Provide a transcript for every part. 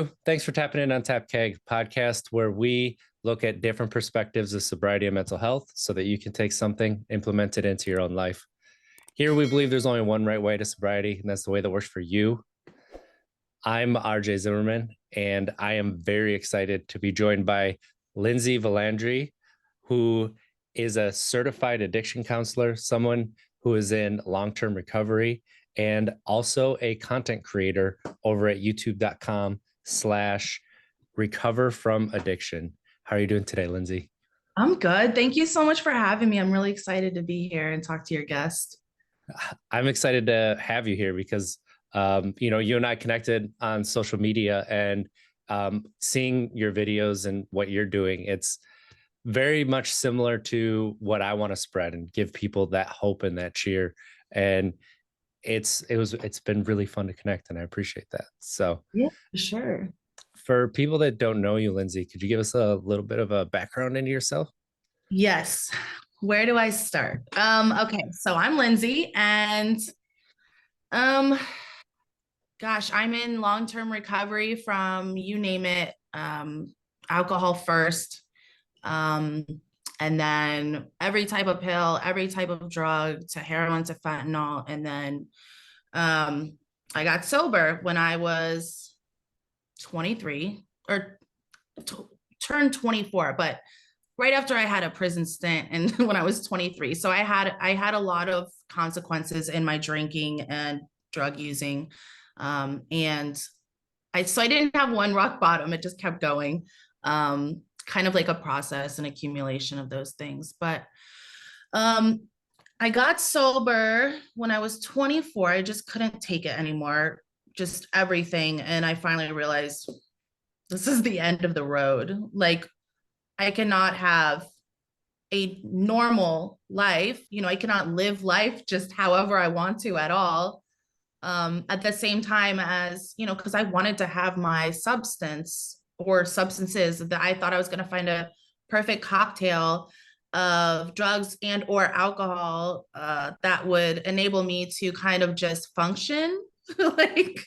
you. Thanks for tapping in on Tap Keg podcast, where we look at different perspectives of sobriety and mental health so that you can take something, implement it into your own life. Here, we believe there's only one right way to sobriety, and that's the way that works for you. I'm RJ Zimmerman, and I am very excited to be joined by Lindsay Villandry, who is a certified addiction counselor, someone who is in long-term recovery, and also a content creator over at youtube.com/recover from addiction. How are you doing today, Lindsay? I'm good. Thank you so much for having me. I'm really excited to be here and talk to your guest. I'm excited to have you here because, you and I connected on social media, and seeing your videos and what you're doing, it's very much similar to what I want to spread and give people that hope and that cheer. And it's been really fun to connect, and I appreciate that. So Yeah, for sure. for people that don't know you, Lindsay, could you give us a little bit of a background into yourself? Yes. Where do I start? Okay, so I'm Lindsay and um gosh, I'm in long-term recovery from you name it, alcohol first. Um, and then every type of pill, every type of drug to heroin to fentanyl. And then I got sober when I was 23 or turned 24, but right after I had a prison stint and when I was 23. So I had a lot of consequences in my drinking and drug using. And I didn't have one rock bottom. It just kept going. Kind of like a process and accumulation of those things. But I got sober when I was 24. I just couldn't take it anymore, just everything. And I finally realized this is the end of the road. Like, I cannot have a normal life. I cannot live life just however I want to at all. At the same time as, because I wanted to have my substance or substances that I thought I was going to find a perfect cocktail of drugs and or alcohol that would enable me to kind of just function like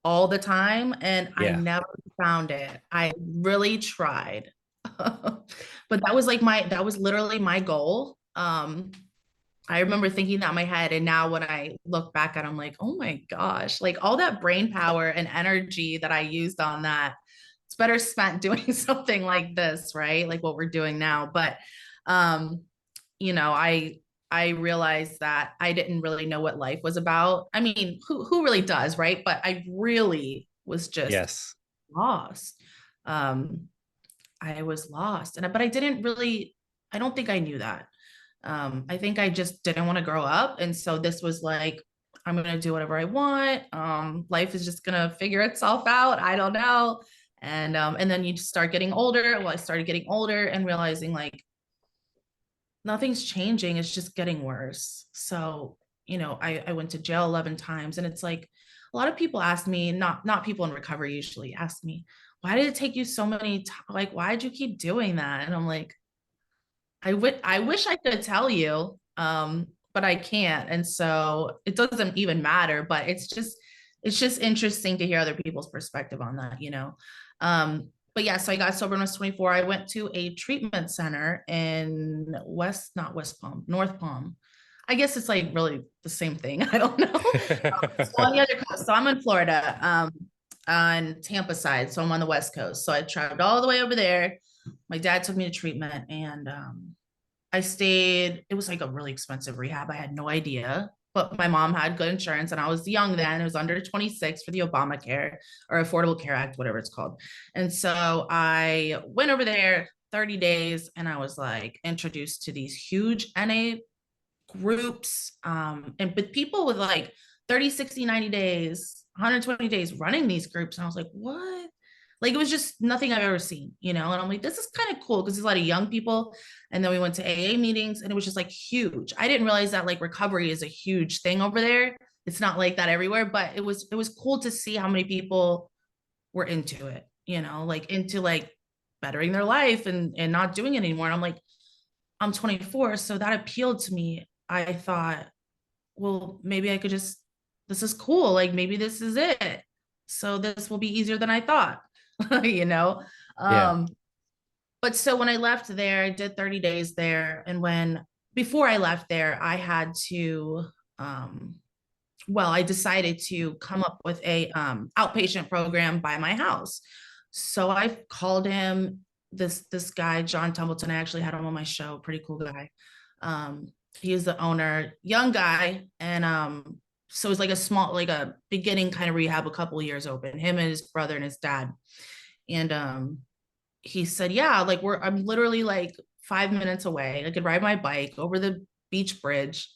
all the time. And I Yeah. never found it. I really tried. But that was literally my goal. I remember thinking that in my head. And now when I look back at it, I'm like, oh my gosh, like all that brain power and energy that I used on that, it's better spent doing something like this, right? Like what we're doing now. But I realized that I didn't really know what life was about. I mean, who really does, right? But I really was just Yes. lost. I was lost. But I don't think I knew that. I think I just didn't want to grow up. And so this was like, I'm going to do whatever I want. Life is just going to figure itself out. I don't know. And then you just start getting older. Well, I started getting older and realizing like nothing's changing. It's just getting worse. So, I went to jail 11 times, and it's like, a lot of people ask me, not people in recovery usually ask me, why did it take you so many like, why did you keep doing that? And I'm like, I wish I could tell you, but I can't. And so it doesn't even matter, but it's just interesting to hear other people's perspective on that. But yeah, so I got sober when I was 24. I went to a treatment center in not West Palm, North Palm. I guess it's like really the same thing. I don't know. So on the other coast. So I'm in Florida, on Tampa side. So I'm on the West Coast. So I traveled all the way over there. My dad took me to treatment, and I stayed. It was like a really expensive rehab. I had no idea, but my mom had good insurance, and I was young then. It was under 26 for the Obamacare or Affordable Care Act, whatever it's called. And so I went over there 30 days, and I was like introduced to these huge NA groups, and with people with like 30, 60, 90 days, 120 days running these groups. And I was like, what? Like, it was just nothing I've ever seen, and I'm like, this is kind of cool because there's a lot of young people. And then we went to AA meetings, and it was just like huge. I didn't realize that like recovery is a huge thing over there. It's not like that everywhere, but it was cool to see how many people were into it, like into like bettering their life and not doing it anymore. And I'm like, I'm 24, so that appealed to me. I thought, well, maybe I could just, this is cool. Like maybe this is it. So this will be easier than I thought, you know? Yeah. Um, but so when I left there, I did 30 days there. And before I left there, I had to, um, well, I decided to come up with a outpatient program by my house. So I called him, this guy, John Tumbleton. I actually had him on my show, pretty cool guy. Um, he is the owner, young guy. And so it's like like a beginning kind of rehab, a couple of years open, him and his brother and his dad. And he said, yeah, like I'm literally like 5 minutes away. I could ride my bike over the beach bridge.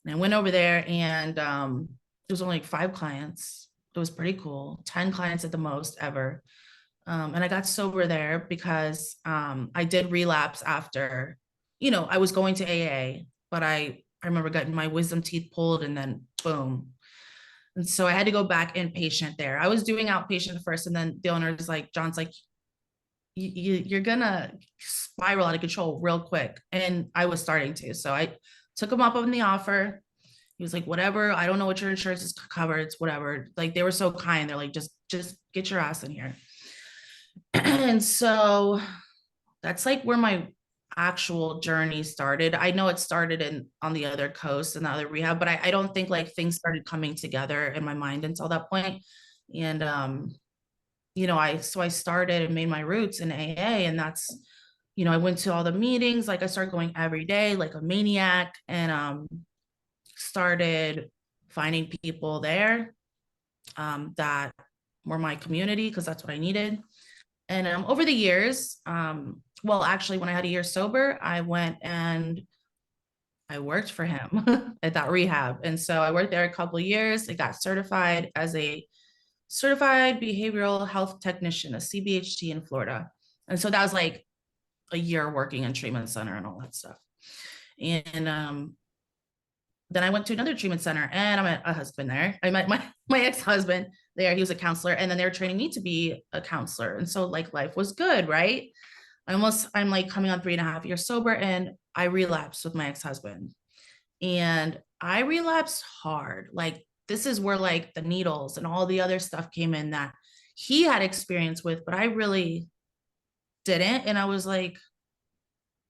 And I went over there and there was only like 5 clients. It was pretty cool. 10 clients at the most ever. And I got sober there because I did relapse after, I was going to AA, but I remember getting my wisdom teeth pulled and then boom. And so I had to go back inpatient there. I was doing outpatient first, and then the owner is like, John's like, you're gonna spiral out of control real quick. And I was starting to. So I took him up on the offer. He was like, whatever, I don't know what your insurance is covered, it's whatever. Like, they were so kind. They're like, just get your ass in here. And so that's like where my actual journey started. I know it started on the other coast and the other rehab, but I don't think like things started coming together in my mind until that point. And I started and made my roots in AA, and that's, I went to all the meetings, like I started going every day like a maniac, and started finding people there that were my community, because that's what I needed. And over the years, well, actually, when I had a year sober, I went and I worked for him at that rehab. And so I worked there a couple of years. I got certified as a certified behavioral health technician, a CBHT in Florida. And so that was like a year working in treatment center and all that stuff. And then I went to another treatment center and I met a husband there. I met my ex-husband there. He was a counselor, and then they were training me to be a counselor. And so like life was good, right? I'm like coming on 3.5 years sober, and I relapsed with my ex-husband. And I relapsed hard. Like, this is where like the needles and all the other stuff came in that he had experience with, but I really didn't. And I was like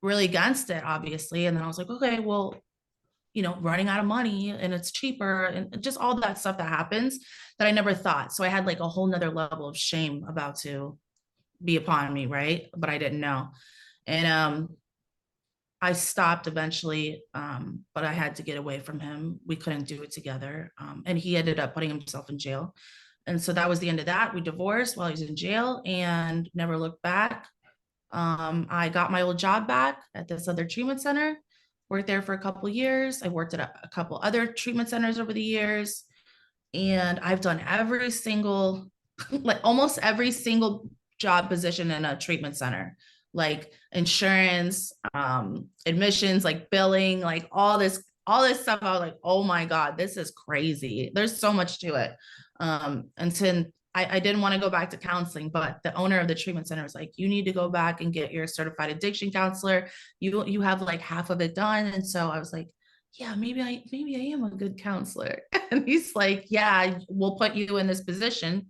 really against it, obviously. And then I was like, okay, well, running out of money and it's cheaper and just all that stuff that happens that I never thought. So I had like a whole nother level of shame about to be upon me, right? But I didn't know. And I stopped eventually, but I had to get away from him. We couldn't do it together. And he ended up putting himself in jail. And so that was the end of that. We divorced while he was in jail and never looked back. I got my old job back at this other treatment center, worked there for a couple of years. I worked at a couple other treatment centers over the years. And I've done every single, like almost every single job position in a treatment center, like insurance, admissions, like billing, like all this stuff. I was like, oh my God, this is crazy. There's so much to it. And so I didn't want to go back to counseling, but the owner of the treatment center was like, you need to go back and get your certified addiction counselor. You have like half of it done. And so I was like, yeah, maybe I am a good counselor. And he's like, yeah, we'll put you in this position.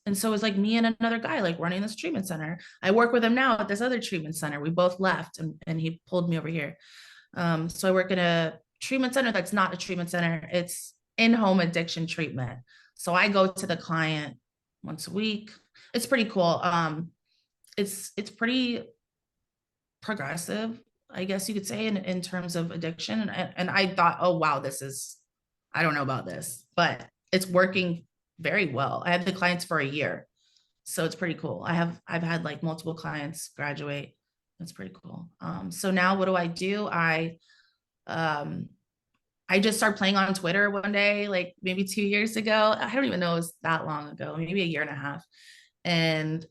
And so it's like me and another guy like running this treatment center. I work with him now at this other treatment center. We both left, and he pulled me over here. So I work in a treatment center that's not a treatment center. It's in-home addiction treatment. So I go to the client once a week. It's pretty cool. It's pretty progressive, I guess you could say, in terms of addiction. And I thought, oh wow, I don't know about this, but it's working very well. I had the clients for a year, so it's pretty cool. I've had like multiple clients graduate. It's pretty cool. So now what do? I just started playing on Twitter one day, like maybe 2 years ago. I don't even know it was that long ago, maybe a year and a half. And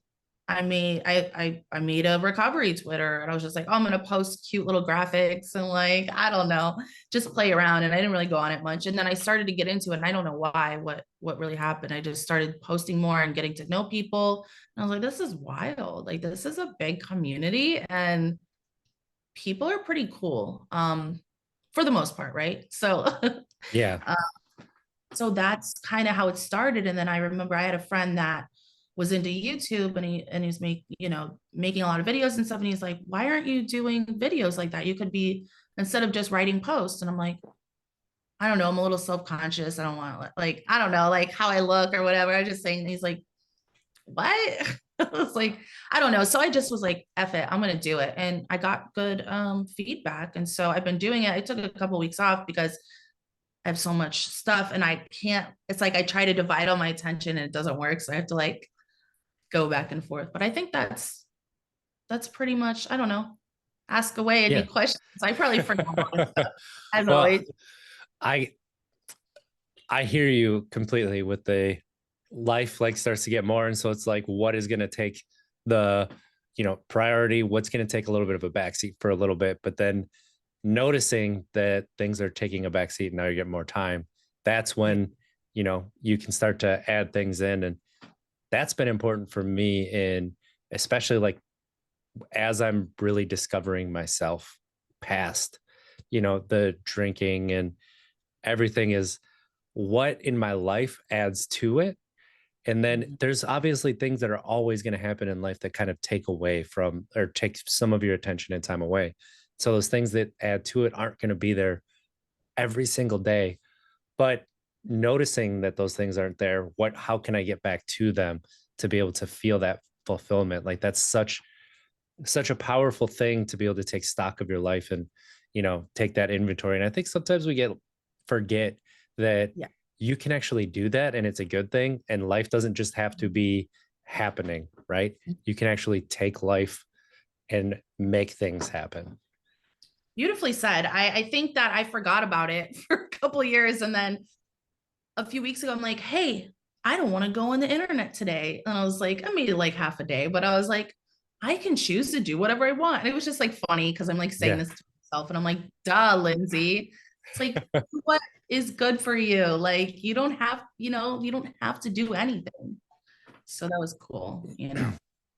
I made a recovery Twitter, and I was just like, oh, I'm gonna post cute little graphics and like, I don't know, just play around. And I didn't really go on it much. And then I started to get into it, and I don't know why, what really happened. I just started posting more and getting to know people. And I was like, this is wild. Like, this is a big community, and people are pretty cool. For the most part, right? So Yeah. so that's kind of how it started. And then I remember I had a friend that was into YouTube, and he was making a lot of videos and stuff. And he's like, why aren't you doing videos like that? You could be, instead of just writing posts. And I'm like, I don't know, I'm a little self-conscious. I don't want to, like, I don't know, like how I look or whatever. I just saying, he's like, what? I was like, I don't know. So I just was like, F it, I'm gonna do it. And I got good feedback. And so I've been doing it. I took a couple weeks off because I have so much stuff and I can't, it's like I try to divide all my attention and it doesn't work. So I have to like go back and forth. But I think that's pretty much, I don't know. Ask away any Yeah. questions. I probably forgot a lot of stuff, as Well, always. I hear you completely with the life like starts to get more. And so it's like, what is going to take the, priority? What's going to take a little bit of a backseat for a little bit, but then noticing that things are taking a backseat and now you get more time. That's when, you can start to add things in. And that's been important for me in, especially like as I'm really discovering myself past, the drinking and everything, is what in my life adds to it. And then there's obviously things that are always going to happen in life that kind of take away from, or take some of your attention and time away. So those things that add to it aren't going to be there every single day. But noticing that those things aren't there, how can I get back to them to be able to feel that fulfillment? Like that's such a powerful thing to be able to take stock of your life and, take that inventory. And I think sometimes we forget that Yeah. you can actually do that and it's a good thing. And life doesn't just have to be happening, right? You can actually take life and make things happen. Beautifully said. I think that I forgot about it for a couple of years. And then a few weeks ago, I'm like, hey, I don't want to go on the internet today. And I was like, I made it like half a day, but I was like, I can choose to do whatever I want. And it was just like funny because I'm like saying Yeah. this to myself and I'm like, duh, Lindsay. It's like, what is good for you? Like, you don't have, you don't have to do anything. So that was cool,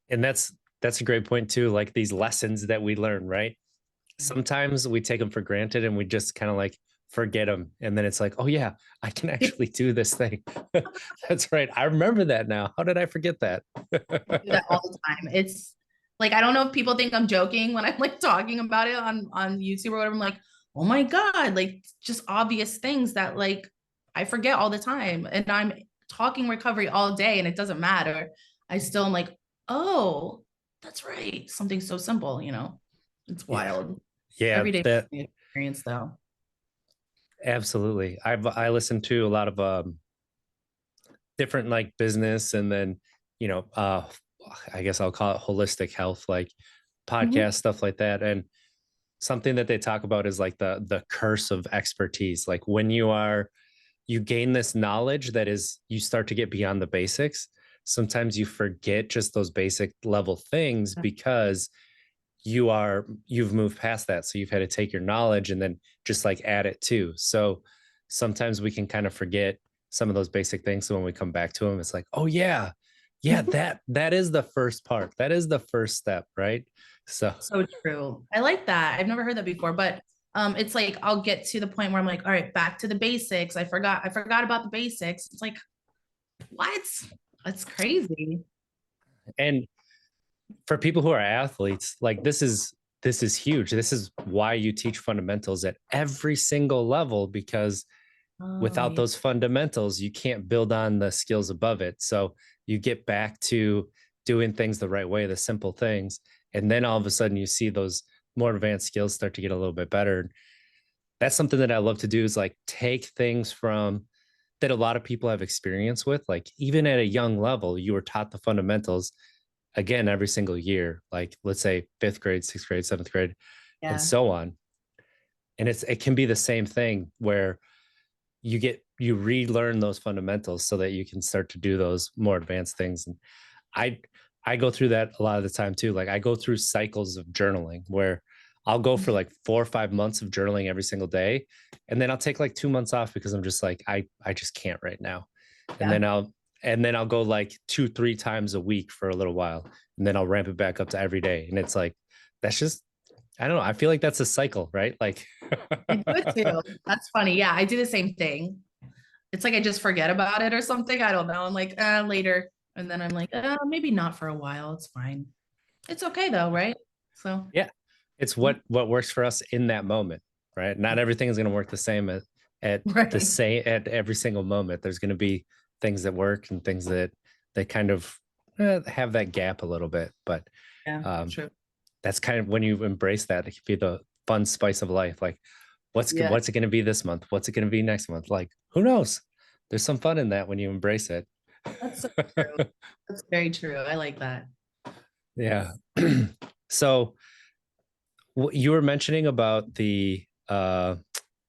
And that's a great point too. Like these lessons that we learn, right? Sometimes we take them for granted and we just kind of like forget them. And then it's like, oh yeah, I can actually do this thing. That's right. I remember that now. How did I forget that? I do that all the time. It's like, I don't know if people think I'm joking when I'm like talking about it on YouTube or whatever. I'm like, oh my God, like just obvious things that like I forget all the time. And I'm talking recovery all day and it doesn't matter. I still am like, oh, that's right. Something so simple, it's Yeah. wild. Yeah, Everyday that experience though. absolutely. I listened to a lot of different like business and then, you know, uh I guess I'll call it holistic health, like Mhm. podcast stuff like that. And something that they talk about is like the curse of expertise. Like when you gain this knowledge that is, you start to get beyond the basics. Sometimes you forget just those basic level things because you've moved past that. So you've had to take your knowledge and then just like add it too. So sometimes we can kind of forget some of those basic things. So when we come back to them, it's like, oh yeah, yeah, that is the first part. That is the first step, right? So So true. I like that. I've never heard that before, but it's like I'll get to the point where I'm like, all right, back to the basics. I forgot about the basics. It's like, what? That's crazy. and for people who are athletes, like this is huge. This is why you teach fundamentals at every single level, because Oh without yeah. those fundamentals, you can't build on the skills above it. So you get back to doing things the right way, the simple things. And then all of a sudden you see those more advanced skills start to get a little bit better. That's something that I love to do, is like take things from that a lot of people have experience with. Like even at a young level, you were taught the fundamentals again every single year, like let's say fifth grade, sixth grade, seventh grade, and Yeah. so on. And it can be the same thing where you relearn those fundamentals so that you can start to do those more advanced things. And i I go through that a lot of the time too. Like I go through cycles of journaling where I'll go for like 4 or 5 months of journaling every single day, and then I'll take like 2 months off because I'm just like I just can't right now. and Yeah. then i'll and then I'll go like 2 3 times a week for a little while, and then I'll ramp it back up to every day. And it's like, that's just, I don't know, I feel like that's a cycle, right? Like I do it too. That's funny. Yeah, I do the same thing. it's like I just forget about it or something. I don't know. I'm like, later. And then I'm like, maybe not for a while. It's fine. It's okay though, right? So Yeah. It's what works for us in that moment, right? Not everything is going to work the same right. at every single moment. There's going to be things that work and things that kind of have that gap a little bit. But Yeah, um, true. that's kind of when you embrace that, it can be the fun spice of life. Like, Yeah, what's it going to be this month? What's it going to be next month? Like, who knows? There's some fun in that when you embrace it. that's so true. That's very true. I like that. Yeah. So you were mentioning about the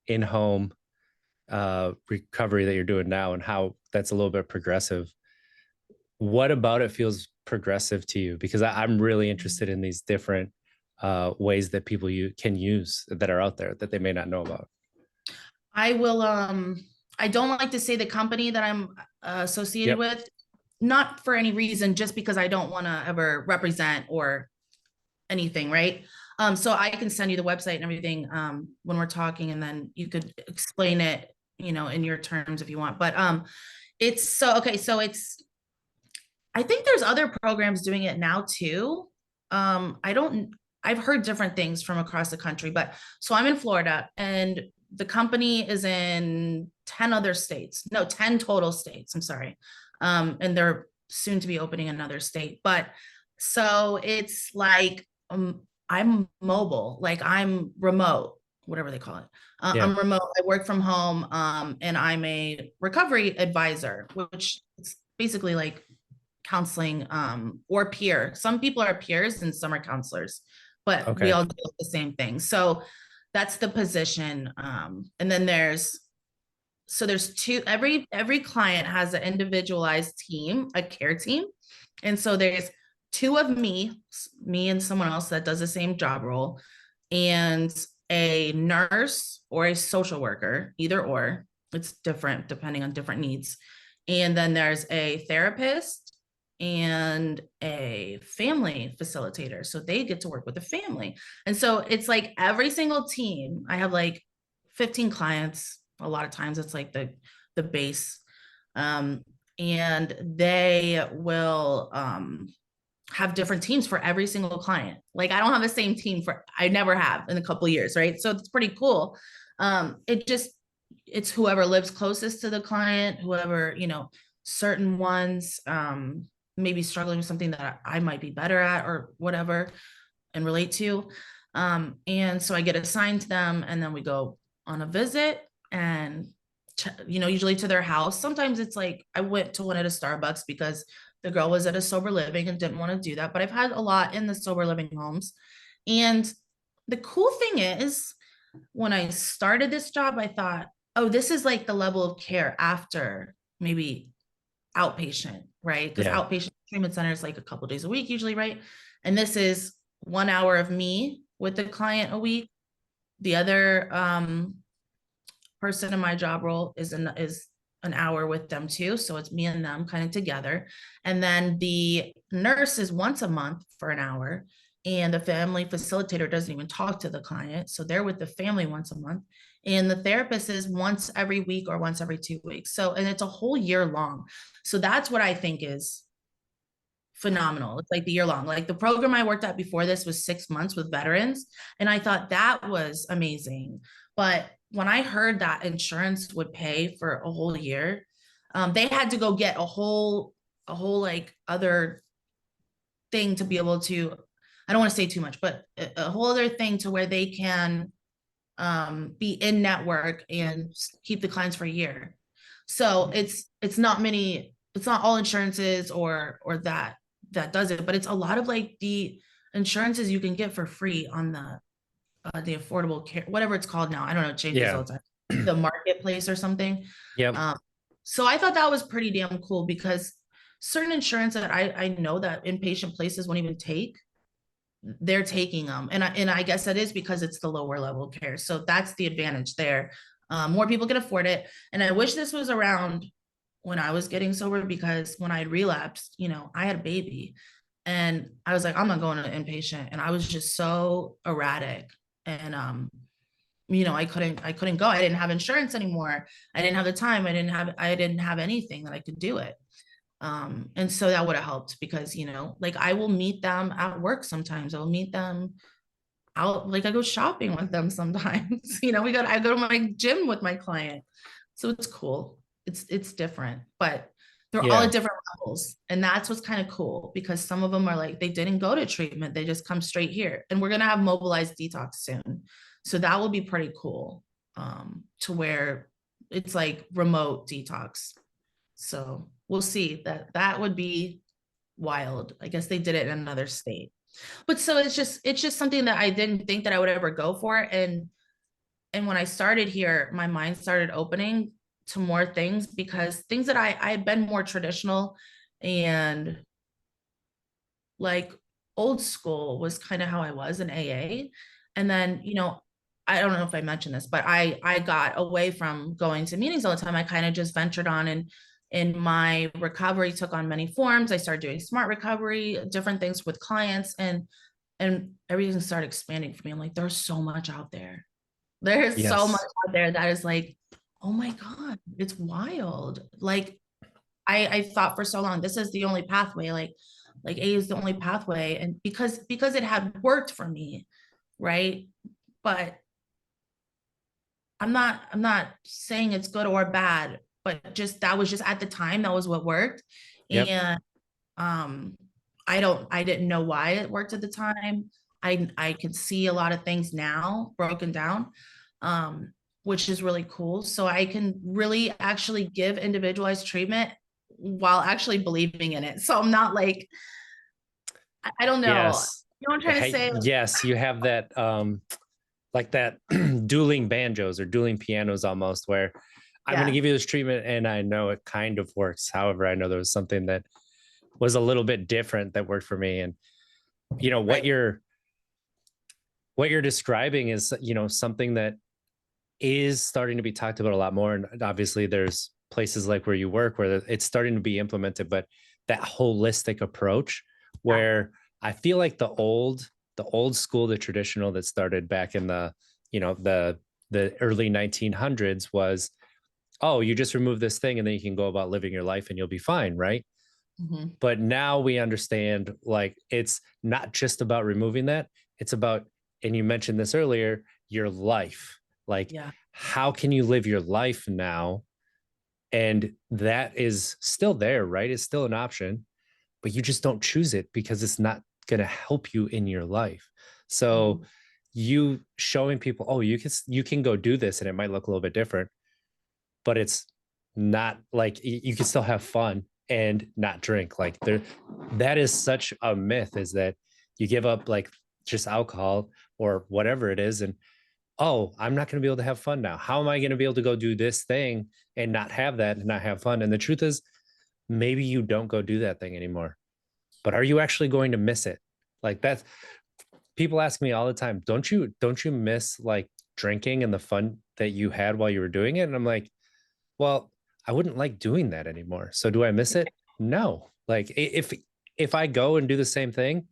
in-home recovery that you're doing now and how that's a little bit progressive. What about it feels progressive to you? Because I'm really interested in these different ways that people can use that are out there that they may not know about. I will, I don't like to say the company that I'm associated Yep. with, not for any reason, just because I don't want to ever represent or anything, right? So I can send you the website and everything when we're talking, and then you could explain it, in your terms if you want. But it's so okay. So I think there's other programs doing it now too. I don't. I've heard different things from across the country, but so I'm in Florida, and the company is in 10 other states. No, 10 total states. I'm sorry. And they're soon to be opening another state. But so it's like I'm mobile, like I'm remote, whatever they call it. Yeah. I'm remote. I work from home, and I'm a recovery advisor, which is basically like counseling, or peer. Some people are peers and some are counselors, but we Okay. all do the same thing. So that's the position. And then there's two, every client has an individualized team, a care team. And so there's two of me and someone else that does the same job role, and a nurse or a social worker, either or. It's different depending on different needs. And then there's a therapist and a family facilitator. So they get to work with the family. And so it's like every single team, I have like 15 clients. A lot of times it's like the base. Um, and they will have different teams for every single client. Like I don't have the same team I never have in a couple of years, right? So it's pretty cool. It's whoever lives closest to the client, whoever, certain ones maybe struggling with something that I might be better at or whatever and relate to. And so I get assigned to them, and then we go on a visit, and usually to their house. Sometimes it's like I went to one at a Starbucks because the girl was at a sober living and didn't want to do that. But I've had a lot in the sober living homes. And the cool thing is, when I started this job, I thought, oh, this is like the level of care after maybe outpatient, right? Because Yeah. outpatient treatment center is like a couple days a week usually, right? And this is 1 hour of me with the client a week. The other person in my job role is an hour with them too. So it's me and them kind of together. And then the nurse is once a month for an hour. And the family facilitator doesn't even talk to the client. So they're with the family once a month. And the therapist is once every week or once every 2 weeks. So, and it's a whole year long. So that's what I think is phenomenal. It's like the year long. Like the program I worked at before this was 6 months with veterans. And I thought that was amazing. But when I heard that insurance would pay for a whole year, they had to go get a whole like other thing to be able to, I don't want to say too much, but a whole other thing to where they can be in network and keep the clients for a year. So it's not all insurances or that does it, but it's a lot of like the insurances you can get for free on the affordable care, whatever it's called now. I don't know, it changes Yeah. all the time. The marketplace or something. Yep. Um, so I thought that was pretty damn cool because certain insurance that I know that inpatient places won't even take, they're taking them. And I guess that is because it's the lower level care. So that's the advantage there. More people can afford it. And I wish this was around when I was getting sober, because when I relapsed, I had a baby and I was like, I'm not going to inpatient. And I was just so erratic. And I couldn't go. I didn't have insurance anymore. I didn't have the time. I didn't have anything that I could do it. And so that would have helped because, like I will meet them at work sometimes. I'll meet them out, like I go shopping with them sometimes. I go to my gym with my client. So it's cool. It's different, but they're all Yeah. at different levels. And that's what's kind of cool because some of them are like they didn't go to treatment, they just come straight here. And we're gonna have mobilized detox soon. So that will be pretty cool. To where it's like remote detox. So we'll see. That would be wild. I guess they did it in another state. But so it's just something that I didn't think that I would ever go for. And when I started here, my mind started opening to more things because things that I had been more traditional and like old school was kind of how I was in AA. And then, I don't know if I mentioned this, but I got away from going to meetings all the time. I kind of just ventured on, and in my recovery took on many forms. I started doing smart recovery, different things with clients, and everything started expanding for me. I'm like, there's so much out there. There's so much Yes. out there that is like, oh my God, it's wild. Like I thought for so long, this is the only pathway, like A is the only pathway. And because it had worked for me, right? But I'm not saying it's good or bad, but just that was just at the time, that was what worked. Yep. And um I didn't know why it worked at the time. I can see a lot of things now broken down, um which is really cool. So I can really actually give individualized treatment while actually believing in it. So I'm not like, I don't know. Yes. You know what I'm trying to Hey, say? yes, you have that like that dueling banjos or dueling pianos almost where I'm going to Yeah. give you this treatment and I know it kind of works. However, I know there was something that was a little bit different that worked for me. And what Right. you're describing is something that is starting to be talked about a lot more. And obviously there's places like where you work where it's starting to be implemented, but that holistic approach Yeah. where I feel like the old school, the traditional that started back in the, the early 1900s was, oh, you just remove this thing and then you can go about living your life and you'll be fine, right? Mhm. But now we understand like it's not just about removing that, it's about, and you mentioned this earlier, your life. Like, Yeah. how can you live your life now? And that is still there, right? It's still an option, but you just don't choose it because it's not going to help you in your life. So Mhm. you showing people, oh, you can go do this and it might look a little bit different, but it's not like you can still have fun and not drink. Like that is such a myth, is that you give up like just alcohol or whatever it is, and oh, I'm not going to be able to have fun now. How am I going to be able to go do this thing and not have that and not have fun? And the truth is, maybe you don't go do that thing anymore, but are you actually going to miss it? Like that's, people ask me all the time, don't you miss like drinking and the fun that you had while you were doing it? And I'm like, well, I wouldn't like doing that anymore. So do I miss it? No. Like if I go and do the same thing,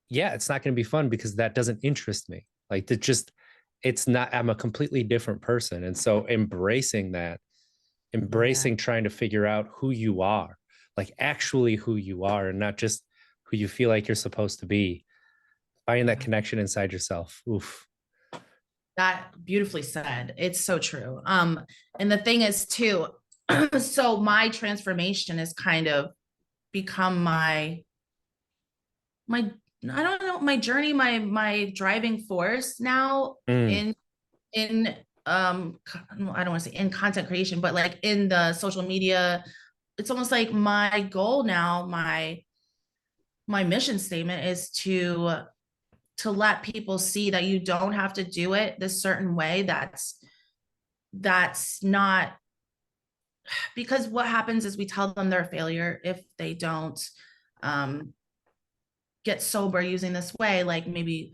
yeah, it's not going to be fun because that doesn't interest me. Like it's not, I'm a completely different person. And so embracing that, Yeah. embracing trying to figure out who you are, like actually who you are and not just who you feel like you're supposed to be. Finding that Yeah. connection inside yourself. Oof. That beautifully said. It's so true. And the thing is too, so my transformation has kind of become my I don't know, my journey, my driving force now Mm, in I don't want to say in content creation, but like in the social media. It's almost like my goal now, my mission statement is to let people see that you don't have to do it this certain way. That's not, because what happens is we tell them they're a failure if they don't um, get sober using this way, like maybe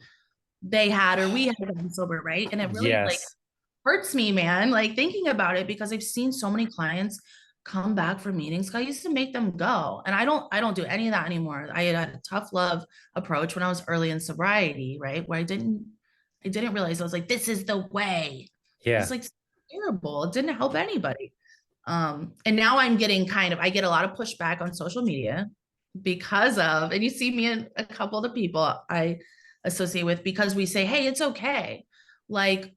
they had or we had gotten sober, right? And it really like yes. hurts me, man, like thinking about it, because I've seen so many clients come back from meetings. I used to make them go. And I don't do any of that anymore. I had a tough love approach when I was early in sobriety, right? Where I didn't I didn't realize, I was like, this is the way. It was Yeah. like terrible. It didn't help anybody. And now I'm getting I get a lot of pushback on social media because of, and you see me and a couple of the people I associate with, because we say, hey, it's okay. Like,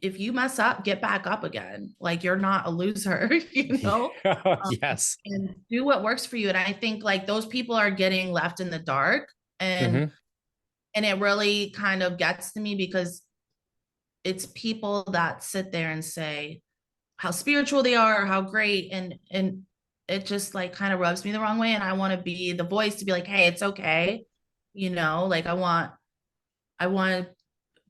if you mess up, get back up again. Like, you're not a loser, you know? Yes. And do what works for you. And I think like those people are getting left in the dark, Hmm. and it really kind of gets to me because it's people that sit there and say how spiritual they are, or how great, and it just like kind of rubs me the wrong way. And I want to be the voice to be like, hey, it's okay. You know, like I want to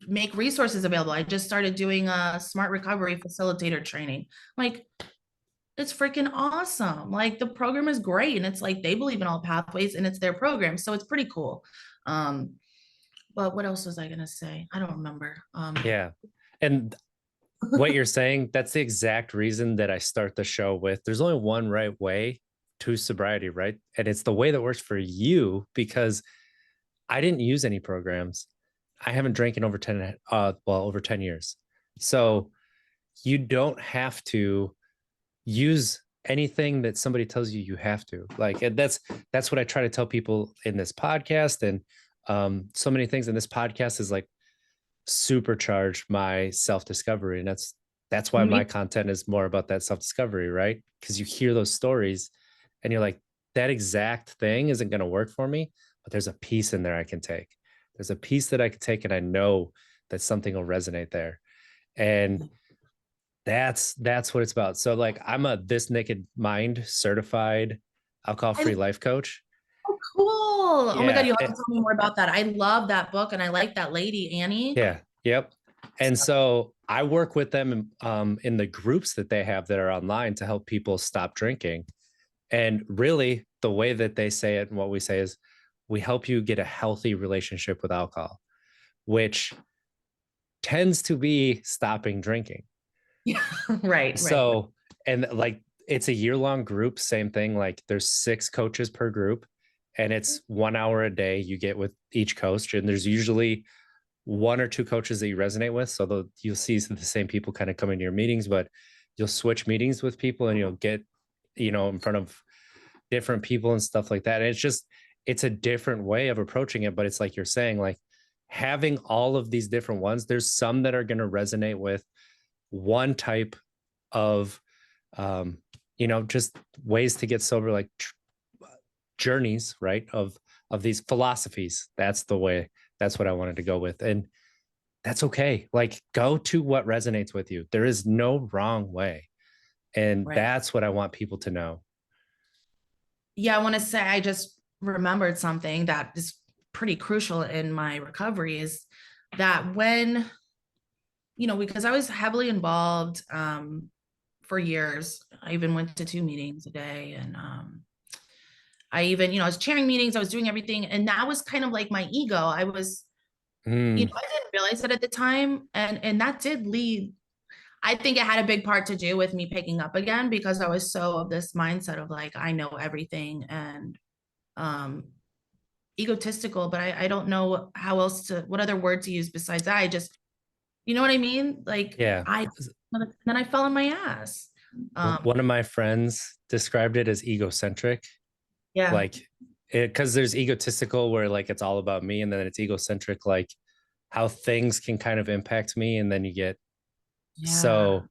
make resources available. I just started doing a smart recovery facilitator training. Like, it's freaking awesome. Like, the program is great, and it's like they believe in all pathways, and it's their program, so it's pretty cool. Um, but what else was I gonna say? I don't remember. Yeah. And what you're saying, that's the exact reason that I start the show with there's only one right way to sobriety, right? And it's the way that works for you, because I didn't use any programs. I haven't drank in over 10 years. So you don't have to use anything that somebody tells you have to. Like, and that's what I try to tell people in this podcast. And so many things in this podcast is like supercharge my self-discovery. And that's why my Me, content is more about that self-discovery, right? Because you hear those stories and you're like, that exact thing isn't going to work for me, but there's a piece in there I can take. There's a piece that I can take, and I know that something will resonate there. And that's what it's about. So like, I'm a This Naked Mind certified I alcohol-free life coach. oh, cool. Oh my God, Yeah. you have to tell me more about that. I love that book, and I like that lady, Annie. Yeah. Yep. And so I work with them in the groups that they have that are online to help people stop drinking. And really, the way that they say it and what we say is, we help you get a healthy relationship with alcohol, which tends to be stopping drinking. Yeah, right. So, and like, it's a year-long group, same thing. Like, there's 6 coaches per group, and it's 1 hour a day you get with each coach. And there's usually 1 or 2 coaches that you resonate with. So you'll see the same people kind of come into your meetings, but you'll switch meetings with people, and you'll get, in front of different people and stuff like that. And it's a different way of approaching it. But it's like you're saying, like, having all of these different ones, there's some that are going to resonate with one type of, just ways to get sober, like journeys, right? Of these philosophies. That's the way. That's what I wanted to go with. And that's okay. Like, go to what resonates with you. There is no wrong way. And Right. that's what I want people to know. Yeah, I want to say I just remembered something that is pretty crucial in my recovery, is that when, because I was heavily involved for years. I even went to 2 meetings a day, and I even, I was chairing meetings, I was doing everything, and that was kind of like my ego. I was, Mm, I didn't realize it at the time, and that did lead. I think it had a big part to do with me picking up again, because I was so of this mindset of like, I know everything, and um egotistical, but I don't know how else to, what other word to use besides that. I just, you know what I mean? Like, yeah. then I fell on my ass. One of my friends described it as egocentric, Yeah. like, because there's egotistical where like it's all about me, and then it's egocentric, like how things can kind of impact me, and then you get Yeah. so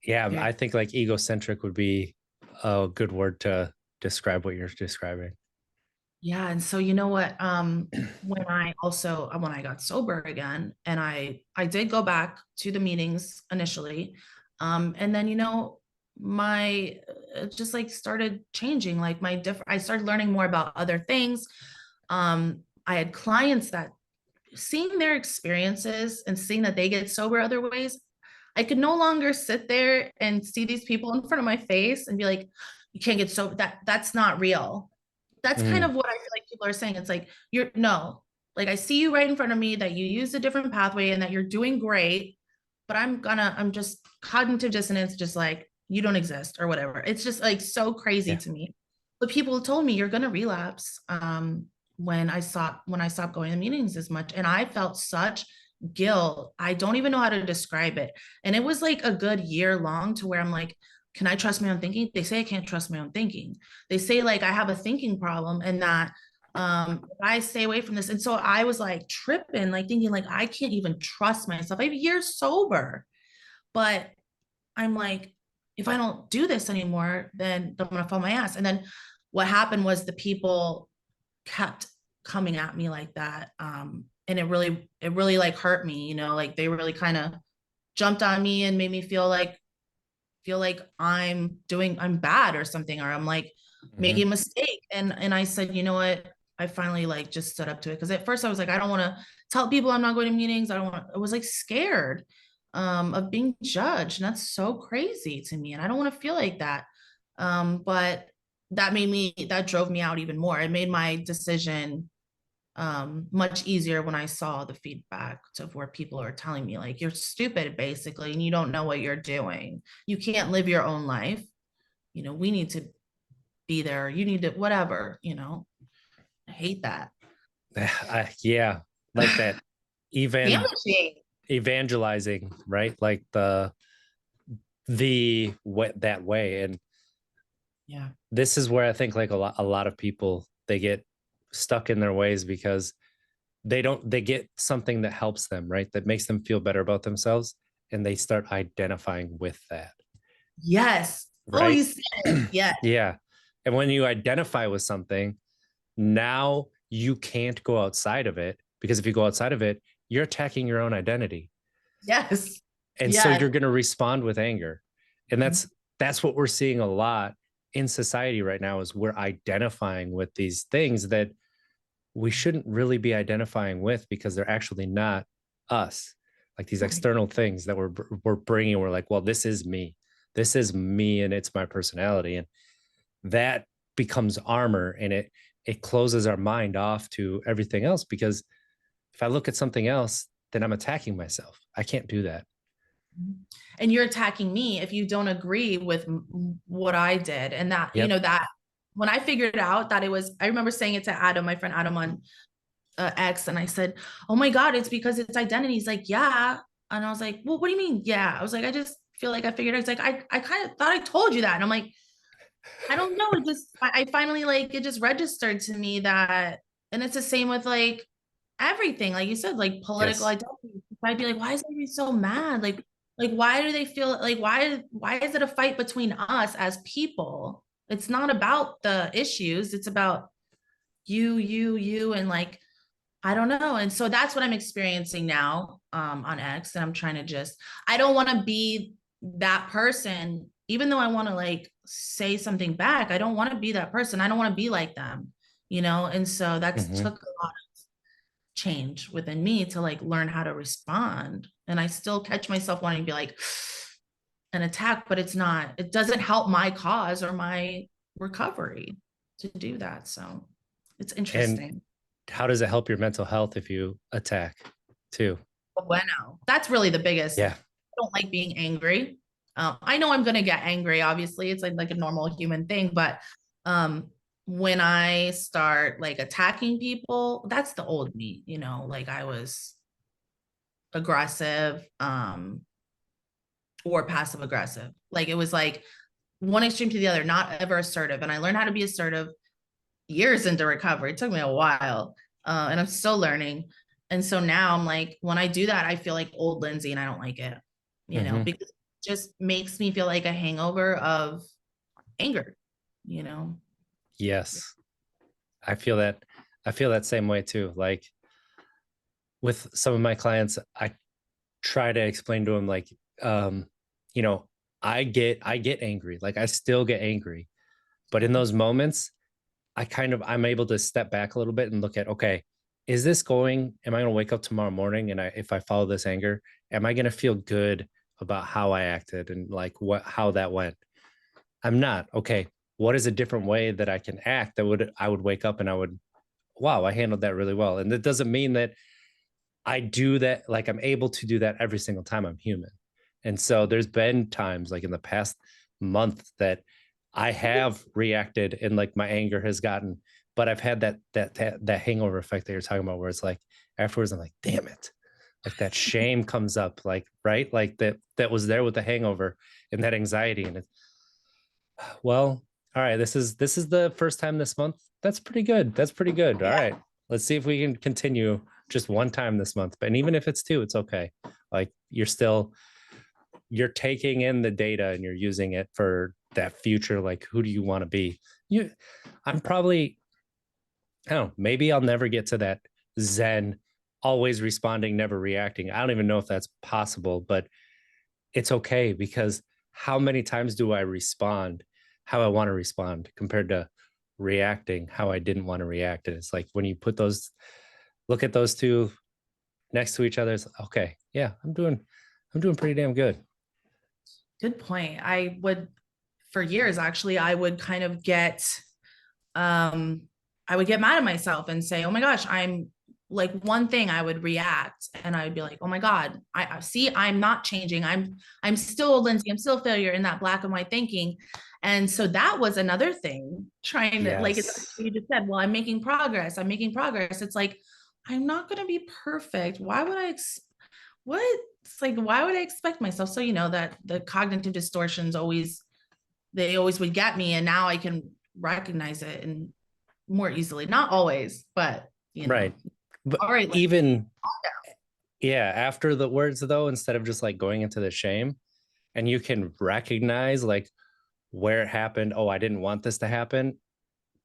yeah. Very. I think like egocentric would be a good word to describe what you're describing. Yeah. And so, you know what? When I got sober again, and I did go back to the meetings initially. And then, my just like started changing, like I started learning more about other things. I had clients that, seeing their experiences and seeing that they get sober other ways, I could no longer sit there and see these people in front of my face and be like, you can't get sober. That's not real. That's kind Mm, of what I feel like people are saying. It's like, you're no, like, I see you right in front of me that you use a different pathway and that you're doing great, but I'm just cognitive dissonance, just like, you don't exist or whatever. It's just like so crazy yeah. to me. But people told me you're gonna relapse. when I stopped going to meetings as much, and I felt such guilt. I don't even know how to describe it. And it was like a good year long to where I'm like, can I trust my own thinking? They say I can't trust my own thinking. They say like I have a thinking problem and that I stay away from this. And so I was like tripping, like thinking like I can't even trust myself. I'm a year sober, but I'm like, if I don't do this anymore, then I'm gonna fall my ass. And then what happened was the people kept coming at me like that. And it really like hurt me, like they really kind of jumped on me and made me feel like I'm bad or something, or I'm like making a mistake. And I said, you know what? I finally like just stood up to it. Cause at first I was like, I don't want to tell people I'm not going to meetings. I was like scared of being judged. And that's so crazy to me. And I don't want to feel like that. But that drove me out even more. It made my decision much easier when I saw the feedback of where people are telling me like, you're stupid basically, and you don't know what you're doing. You can't live your own life. We need to be there. You need to, whatever, I hate that. Yeah, like that Damaging. evangelizing, right? Like the what that way. And Yeah. this is where I think like a lot of people, they get stuck in their ways because they get something that helps them, right? That makes them feel better about themselves. And they start identifying with that. Yes. Oh, Right. you said it. Yes. Yeah. And when you identify with something, now you can't go outside of it, because if you go outside of it, you're attacking your own identity. Yes. And so Yes. you're going to respond with anger. And that's what we're seeing a lot in society right now, is we're identifying with these things that we shouldn't really be identifying with, because they're actually not us. Like these external things that we're bringing, we're like, well, this is me, and it's my personality. And that becomes armor, and it closes our mind off to everything else, because if I look at something else, then I'm attacking myself. I can't do that. And you're attacking me if you don't agree with what I did. And that, Yep. that when I figured out that I remember saying it to Adam, my friend Adam on X, and I said, oh my God, it's because it's identity. He's like, yeah. And I was like, well, what do you mean? Yeah. I was like, I just feel like I figured it. It's like, I kind of thought I told you that. And I'm like, I don't know. I finally like, it just registered to me that, and it's the same with like everything. Like you said, like political Yes. identity. I'd be like, why is everybody so mad? Like, why do they feel like, why is it a fight between us as people? It's not about the issues. It's about you, and like, I don't know. And so that's what I'm experiencing now on X. And I'm trying to I don't want to be that person, even though I want to like say something back. I don't want to be that person. I don't want to be like them, And so that's took a lot of change within me to like learn how to respond. And I still catch myself wanting to be like an attack, but it doesn't help my cause or my recovery to do that. So it's And interesting. how does it help your mental health if you attack too? Bueno. That's really the biggest. Yeah. I don't like being angry. I know I'm gonna get angry. Obviously, it's like a normal human thing. But when I start like attacking people, that's the old me. Like I was aggressive, or passive aggressive. Like it was like one extreme to the other, not ever assertive. And I learned how to be assertive years into recovery. It took me a while, and I'm still learning. And so now I'm like, when I do that, I feel like old Lindsay, and I don't like it, because it just makes me feel like a hangover of anger, Yes. I feel that same way too. Like with some of my clients, I try to explain to them like, you know, I get angry. Like I still get angry. But in those moments, I'm able to step back a little bit and look at, okay, am I going to wake up tomorrow morning, and if I follow this anger, am I going to feel good about how I acted and like how that went? I'm not. Okay. What is a different way that I can act I would wake up and wow, I handled that really well. And that doesn't mean that I do that. Like I'm able to do that every single time. I'm human. And so there's been times like in the past month that I have reacted and like my anger has gotten but I've had that hangover effect that you're talking about, where it's like afterwards I'm like, damn it, like that shame comes up, like, right, like that was there with the hangover and that anxiety, and it's, well, all right, this is the first time this month. That's pretty good. That's pretty good. All right, let's see if we can continue just one time this month. But and even if it's two, it's okay. Like you're taking in the data and you're using it for that future. Like, who do you want to be? I'm probably, I don't know, maybe I'll never get to that Zen, always responding, never reacting. I don't even know if that's possible, but it's okay, because how many times do I respond how I want to respond compared to reacting how I didn't want to react? And it's like when you look at those two next to each other, it's okay, yeah, I'm doing pretty damn good. Good point. I would, for years, actually, I would kind of I would get mad at myself and say, oh my gosh, I'm like one thing I would react and I would be like, oh my God, I see, I'm not changing. I'm still Lindsay, I'm still a failure in that black and white thinking. And so that was another thing, trying to, like you just said, well, I'm making progress. I'm making progress. It's like, I'm not going to be perfect. Why would it's like, why would I expect myself? So, that the cognitive distortions they always would get me. And now I can recognize it and more easily, not always, but right. But all right, even, yeah, after the words though, instead of just like going into the shame, and you can recognize like where it happened. Oh, I didn't want this to happen.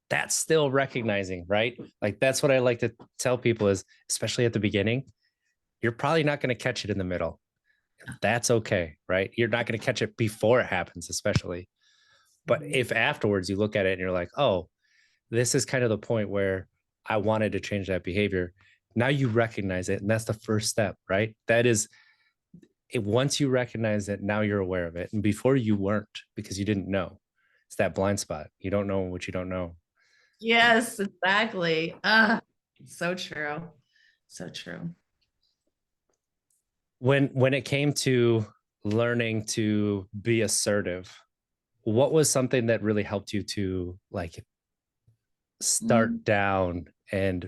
That's still recognizing, right? Like that's what I like to tell people is, especially at the beginning, you're probably not going to catch it in the middle. That's okay, right? You're not going to catch it before it happens, especially. But if afterwards you look at it and you're like, oh, this is kind of the point where I wanted to change that behavior. Now you recognize it. And that's the first step, right? That is it. Once you recognize it, now you're aware of it. And before you weren't, because you didn't know. It's that blind spot. You don't know what you don't know. Yes, exactly. So true. So true. When it came to learning to be assertive, what was something that really helped you to like start down and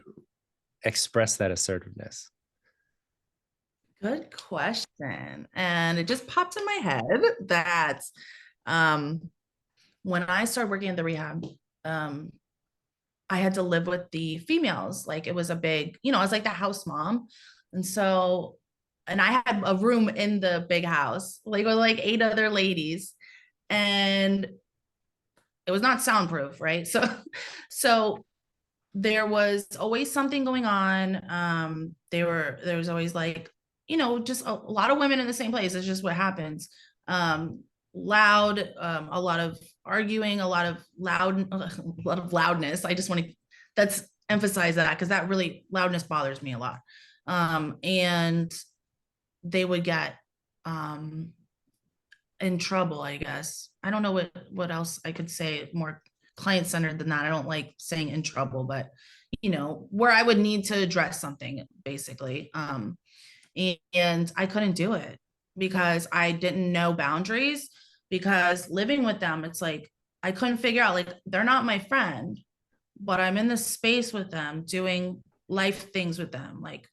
express that assertiveness? Good question. And it just popped in my head that when I started working in the rehab, I had to live with the females. Like it was a big, I was like the house mom. And so, and I had a room in the big house, like with like 8 other ladies. And it was not soundproof, right? So there was always something going on. There was always like, just a lot of women in the same place. It's just what happens. Loud, a lot of arguing, a lot of loudness. I just want to that's emphasize that because that really loudness bothers me a lot. And they would get in trouble, I guess. I don't know what else I could say more client-centered than that. I don't like saying in trouble, but where I would need to address something basically. And I couldn't do it because I didn't know boundaries, because living with them, it's like I couldn't figure out, like, they're not my friend, but I'm in this space with them doing life things with them, like,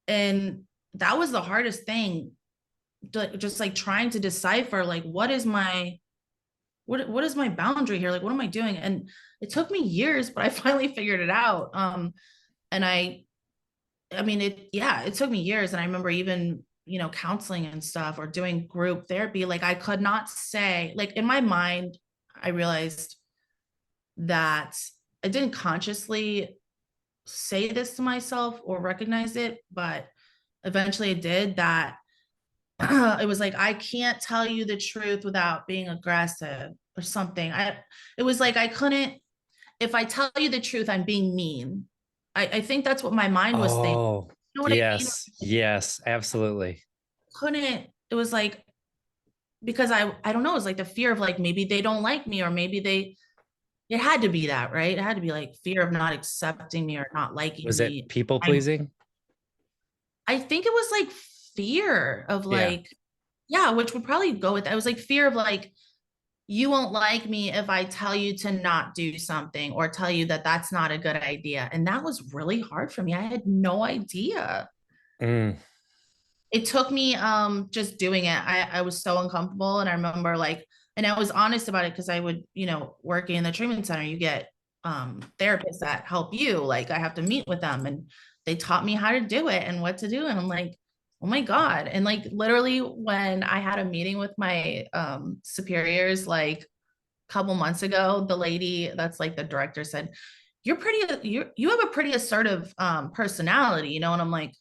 and that was the hardest thing, just like trying to decipher, like, what is my boundary here, like what am I doing? And it took me years, but I finally figured it out. And I mean, it took me years. And I remember even, counseling and stuff or doing group therapy, like I could not say, like in my mind, I realized that I didn't consciously say this to myself or recognize it, but eventually I did, that it was like, I can't tell you the truth without being aggressive or something. It was like, I couldn't, if I tell you the truth, I'm being mean. I think that's what my mind was thinking. Oh, You know what I mean? yes, absolutely. It was like, because I don't know, it was like the fear of like, maybe they don't like me, or maybe it had to be that, right? It had to be like fear of not accepting me or not liking Was me. it people pleasing? I think it was like fear of like, yeah, which would probably go with that. It was like fear of like, you won't like me if I tell you to not do something or tell you that that's not a good idea. And that was really hard for me. I had no idea. Mm, It took me just doing it. I was so uncomfortable. And I remember like, and I was honest about it because I would, working in the treatment center, you get therapists that help you. Like I have to meet with them and they taught me how to do it and what to do. And I'm like, oh my God. And like literally when I had a meeting with my superiors, like a couple months ago, the lady that's like the director said, you have a pretty assertive personality, and I'm like,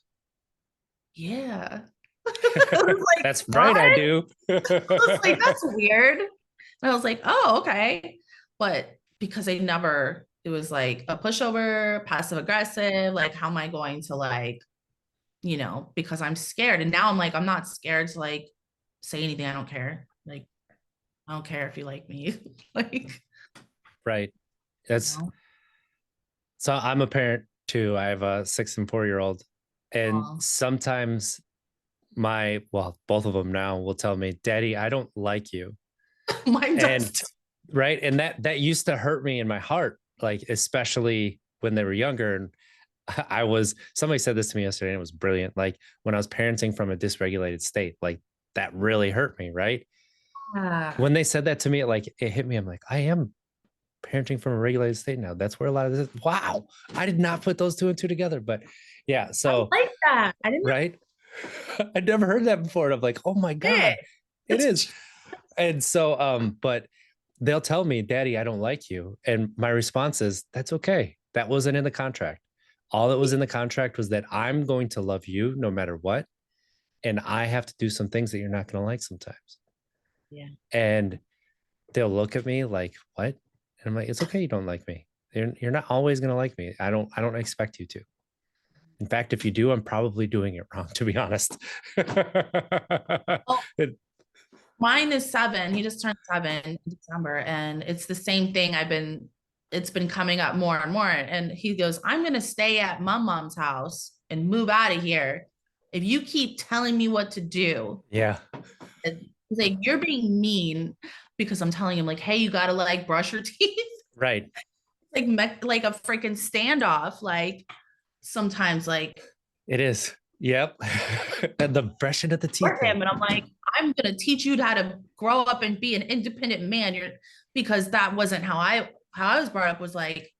yeah. I was like, that's right, I what? do. I was like, that's weird. And I was like, oh, okay. But because it was like a pushover, passive aggressive, like, how am I going to like, because I'm scared. And now I'm like, I'm not scared to like say anything. I don't care. Like, I don't care if you like me. Like, Right. you That's know? so I'm a parent too. I have a 6 and 4 year old. And Oh, sometimes both of them now will tell me, Daddy, I don't like you. mine And does. right. And that used to hurt me in my heart, like especially when they were younger. And somebody said this to me yesterday, and it was brilliant. Like when I was parenting from a dysregulated state, like that really hurt me, right? Ah, When they said that to me, it hit me. I'm like, I am parenting from a regulated state now. That's where a lot of this, wow, I did not put those two and two together. But yeah, I so like that. I didn't right. I'd never heard that before. And I'm like, oh my know God, it. it is. It's And so, but they'll tell me, Daddy, I don't like you. And my response is, that's okay. That wasn't in the contract. All that was in the contract was that I'm going to love you no matter what. And I have to do some things that you're not going to like sometimes. yeah. And they'll look at me like, what? And I'm like, it's okay. You don't like me. You're not always going to like me. I don't expect you to. In fact, if you do, I'm probably doing it wrong, to be honest. Oh, mine is 7. He just turned 7 in December, and it's the same thing. It's been coming up more and more. And he goes, I'm going to stay at mom's house and move out of here if you keep telling me what to do. Yeah. And he's like, you're being mean because I'm telling him, like, hey, you got to like brush your teeth, Right. like a freaking standoff. Like, sometimes, like, It is. Yep. And the brushing of the for teeth thing. him. And I'm like, I'm going to teach you how to grow up and be an independent man. Because that wasn't how I was brought up, was like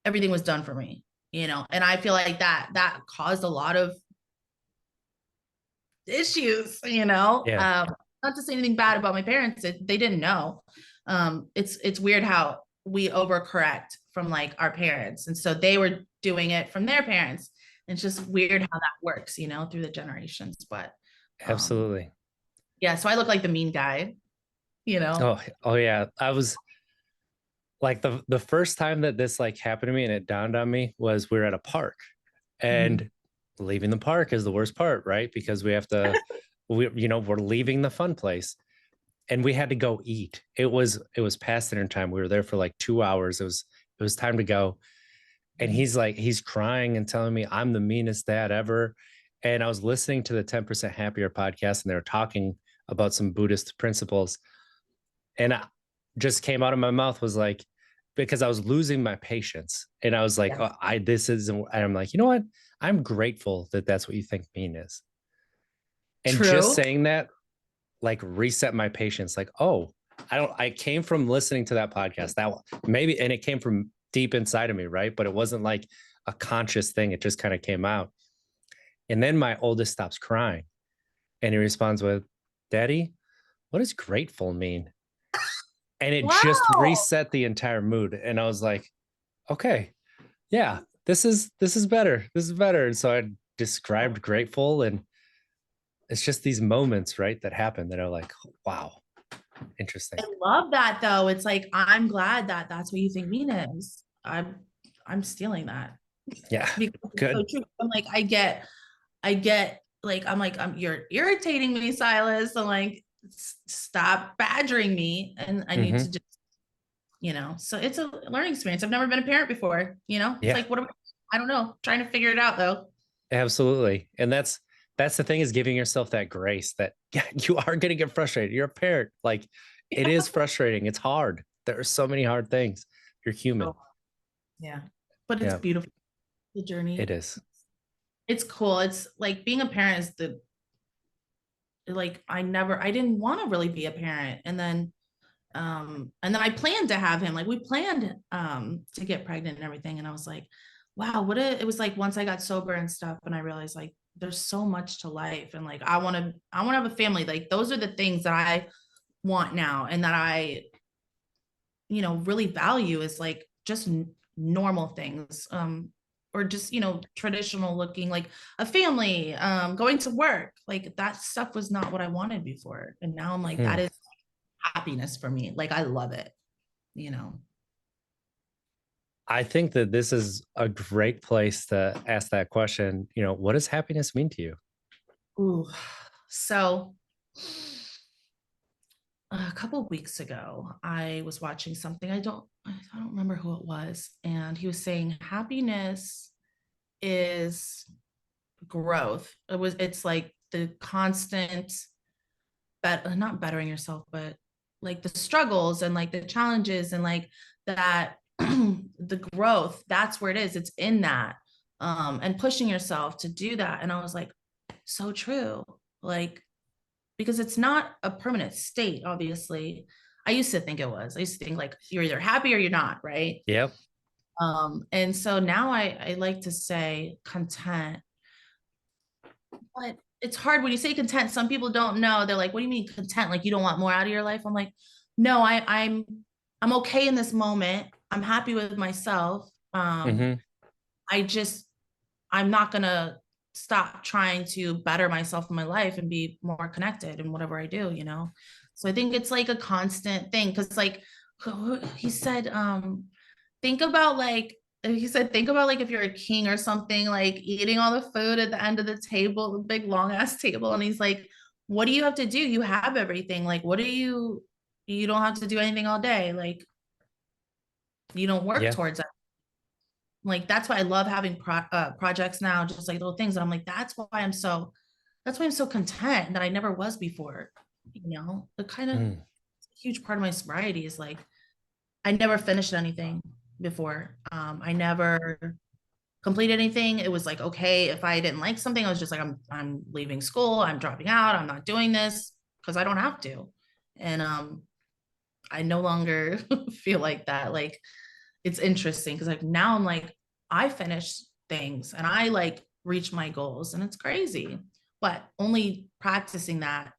everything was done for me, and I feel like that caused a lot of issues, Yeah. not to say anything bad about my parents. They didn't know. It's weird how we overcorrect from like our parents. And so they were doing it from their parents. It's just weird how that works, through the generations. But um, Absolutely. yeah, so I look like the mean guy, you know. Oh yeah. I was like the first time that this like happened to me and it dawned on me was we were at a park, Mhm. and leaving the park is the worst part, right? Because we're leaving the fun place, and we had to go eat. It was past dinner time. We were there for like 2 hours. It was time to go. And he's crying and telling me I'm the meanest dad ever. And I was listening to the 10% Happier podcast, and they were talking about some Buddhist principles. And I just came out of my mouth was like, because I was losing my patience. And I was like, Yeah. oh, this isn't, and I'm like, you know what? I'm grateful that that's what you think mean is. And just True. saying that like reset my patience. Like, oh, I came from listening to that podcast. That maybe, and it came from deep inside of me, right? But it wasn't like a conscious thing. It just kind of came out. And then my oldest stops crying, and he responds with, Daddy, what does grateful mean? And it just Wow. reset the entire mood. And I was like, okay, yeah, this is better. This is better. And so I described grateful, and it's just these moments, right, that happen that are like, wow, interesting. I love that though. It's like, I'm glad that that's what you think mean is. I'm stealing that Yeah, because it's so good. true. I'm like, I get like, I'm like, you're irritating me, Silas. I'm like, stop badgering me. And I need to Hmm. just, so it's a learning experience. I've never been a parent before, it's Yeah, like, I don't know, trying to figure it out though. absolutely. And that's the thing, is giving yourself that grace that yeah, you are going to get frustrated. You're a parent. Like It is frustrating. It's hard. There are so many hard things. You're human. Oh, yeah. But it's Yeah, beautiful, the it journey. is. It's cool. It's like being a parent is I didn't want to really be a parent. And then I planned to have him. Like we planned to get pregnant and everything. And I was like, wow, it was like once I got sober and stuff, and I realized like there's so much to life. And like I wanna have a family. Like those are the things that I want now and that I, really value is like just normal things. Or just, traditional looking like a family, going to work. Like that stuff was not what I wanted before. And now I'm like, Hmm. that is happiness for me. Like I love it, you know. I think that this is a great place to ask that question. What does happiness mean to you? Ooh. So a couple of weeks ago, I was watching something. I don't remember who it was, and he was saying happiness is growth. It's like the constant not bettering yourself, but like the struggles and like the challenges and like that the growth, that's where it is. It's in that. And pushing yourself to do that. And I was like, so true. Like, because it's not a permanent state, obviously. I used to think it was. I used to think like you're either happy or you're not, right? Yep. And so now I like to say content, but it's hard when you say content. Some people don't know. They're like, what do you mean content? Like you don't want more out of your life? I'm like, no, I'm okay in this moment. I'm happy with myself. Hmm. I just I'm not gonna stop trying to better myself in my life and be more connected in whatever I do. So I think it's like a constant thing because like he said, think about like think about like if you're a king or something, like eating all the food at the end of the table, the big long ass table, and he's like, what do you have to do? You have everything. Like, you don't have to do anything all day. Like, you don't work Yeah. towards it. Like that's why I love having projects now, just like little things. And I'm like, that's why I'm so content that I never was before. The kind of Mm. huge part of my sobriety is like I never finished anything before. I never completed anything. It was like, okay, if I didn't like something, I was just like, I'm leaving school, I'm dropping out, I'm not doing this because I don't have to. And I no longer feel like that. Like it's interesting because like now I'm like, I finish things and I like reach my goals and it's crazy. But only practicing that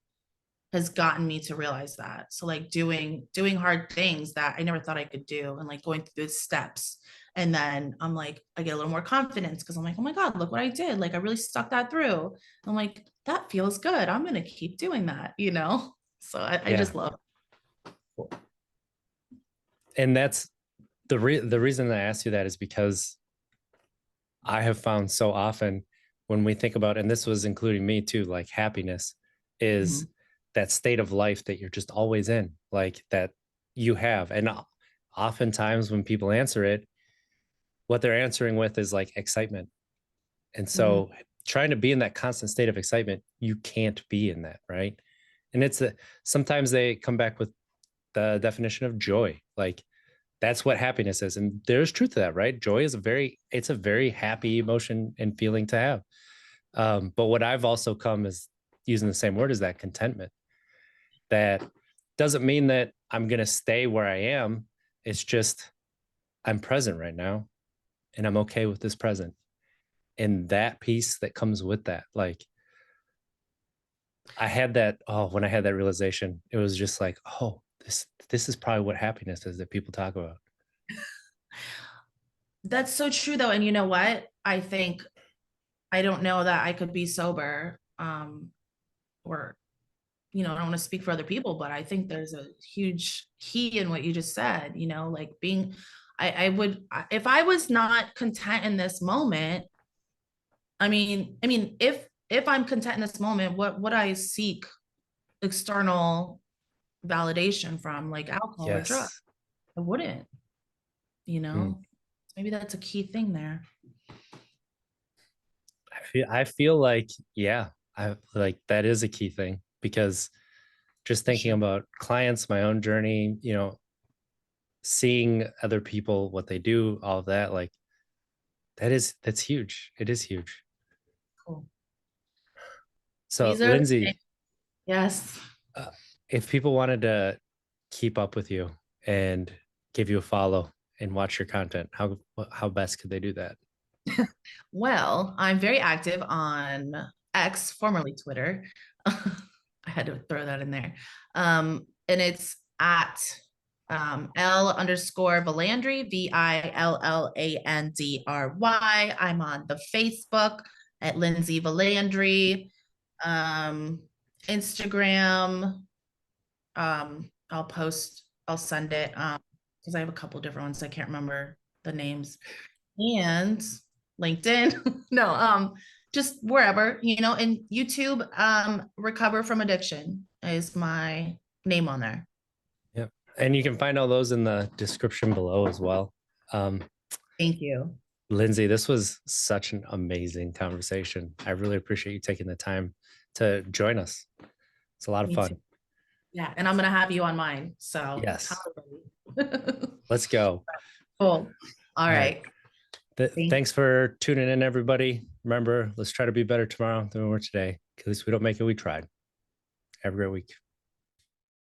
has gotten me to realize that. So like doing hard things that I never thought I could do and like going through the steps. And then I'm like, I get a little more confidence because I'm like, oh my God, look what I did. Like I really stuck that through. I'm like, that feels good. I'm gonna keep doing that. So I Yeah. just love And that's the reason I asked you that is because I have found so often when we think about, and this was including me too, like happiness it. is Mhm. that state of life that you're just always in, like that you have. And oftentimes when people answer it, what they're answering with is like excitement. And Mhm. so trying to be in that constant state of excitement, you can't be in that, right? And sometimes they come back with the definition of joy. Like that's what happiness is. And there's truth to that, right? Joy is it's a very happy emotion and feeling to have. But what I've also come is using the same word as that contentment. That doesn't mean that I'm going to stay where I am. It's just I'm present right now and I'm okay with this present. And that piece that comes with that, like when I had that realization, it was just like, oh, this is probably what happiness is that people talk about. That's so true though. And you know what? I think I don't know that I could be sober. Or I don't want to speak for other people, but I think there's a huge key in what you just said, like being I would if I was not content in this moment, if I'm content in this moment, what would I seek external validation from like alcohol or drugs? Yes. I wouldn't, you Mm. know. Maybe that's a key thing there. I feel like, yeah, I like that is a key thing because just thinking about clients, my own journey, you know, seeing other people, what they do, all of that, like that's huge. It is huge. Cool. So These are Lindsay, yes. uh, if people wanted to keep up with you and give you a follow and watch your content, how best could they do that? Well, I'm very active on X, formerly Twitter. I had to throw that in there. And it's at L_Villandry, Villandry. I'm on the Facebook at Lindsay Villandry, Instagram. I'll send it because I have a couple different ones. I can't remember the names. And LinkedIn. No, just wherever, you know, and YouTube, Recover from Addiction is my name on there. Yep. And you can find all those in the description below as well. Thank you. Lindsay, this was such an amazing conversation. I really appreciate you taking the time to join us. It's a lot of Me fun. too. Yeah, and I'm gonna have you on mine. So Yes. Let's go. Cool. All right. Thanks for tuning in, everybody. Remember, let's try to be better tomorrow than we were today. At least we don't make it, we tried. Have a great week.